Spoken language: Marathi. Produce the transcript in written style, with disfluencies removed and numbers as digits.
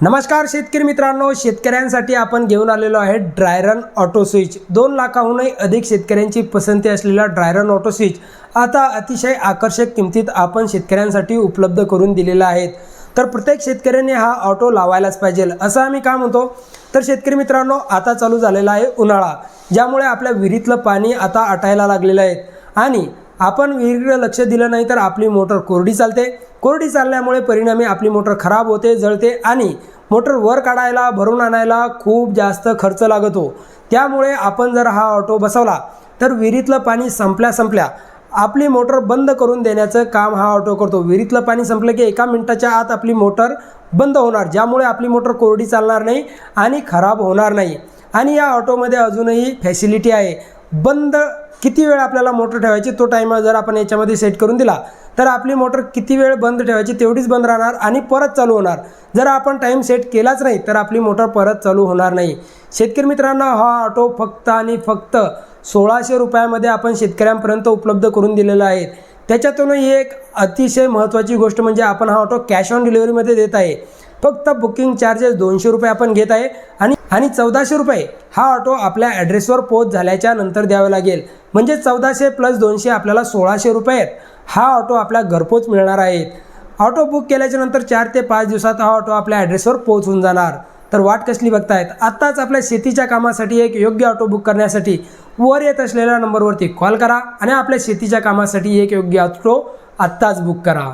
नमस्कार शेतकरी मित्रांनो, शेतकऱ्यांसाठी आपण घेऊन आलेलो आहे ड्रायरन ऑटो स्विच। 2 लाखाहूनही अधिक शेतकऱ्यांची पसंती असलेला ड्रायरन ऑटो स्विच आता अतिशय आकर्षक किमतीत आपण शेतकऱ्यांसाठी उपलब्ध करून दिलेला आहे। तर प्रत्येक शेतकऱ्याने हा ऑटो लावायलाच पाहिजे असं आम्ही काय म्हणतो। तर शेतकरी मित्रांनो, आता चालू झालेला आहे उन्हाळा, ज्यामुळे आपल्या विहिरीतलं पाणी आता आटायला लागलेलं आहे आणि आपण विहिरीकडे लक्ष दिलं नाही तर आपली मोटर कोरडी चालते। कोरडी चालल्यामुळे परिणामी आपली मोटर खराब होते, जळते आणि मोटर वर काढायला भरून आणायला खूप जास्त खर्च लागतो। त्यामुळे आपण जर हा ऑटो बसवला तर विहिरीतलं पाणी संपल्या आपली मोटर बंद करून देण्याचं काम हा ऑटो करतो। विहिरीतलं पाणी संपलं की 1 मिनिटाच्या आत आपली मोटर बंद होणार, ज्यामुळे आपली मोटर कोरडी चालणार नाही आणि खराब होणार नाही। आणि या ऑटोमध्ये अजूनही फॅसिलिटी आहे, बंद किती वेळ आपल्याला मोटर ठेवायची तो टाइम जर आपण याच्यामध्ये सेट करून दिला तर आपली मोटर किती वेळ बंद ठेवायची तेवढीच बंद राहणार आणि परत चालू होणार। जर आपण टाइम सेट केलाच नाही तर आपली मोटर परत चालू होणार नाही। शेतकरी मित्रांनो, हा ऑटो फक्त आणि फक्त 1600 रुपयामध्ये आपण शेतकऱ्यांपर्यंत उपलब्ध करून दिलेला आहे। त्याच्यातूनही एक अतिशय महत्त्वाची गोष्ट म्हणजे आपण हा ऑटो कॅश ऑन डिलिव्हरीमध्ये देत आहे। फक्त बुकिंग चार्जेस 200 रुपये आपण घेत आहे आणि 1400 रुपये हा ऑटो आपल्या ॲड्रेसवर पोच झाल्याच्या नंतर द्यावे लागेल। म्हणजे 1400 + 200 आपल्याला 1600 रुपयात हा ऑटो आपल्या घरपोच मिळणार आहे। ऑटो बुक केल्याच्या नंतर 4 ते 5 दिवसात हा ऑटो आपल्या ॲड्रेसवर पोहोचून जाणार। तर वाट कसली बघतायत? आत्ताच आपल्या शेतीच्या कामासाठी एक योग्य ऑटो बुक करण्यासाठी वर येत असलेल्या नंबरवरती कॉल करा आणि आपल्या शेतीच्या कामासाठी एक योग्य ऑटो आत्ताच बुक करा।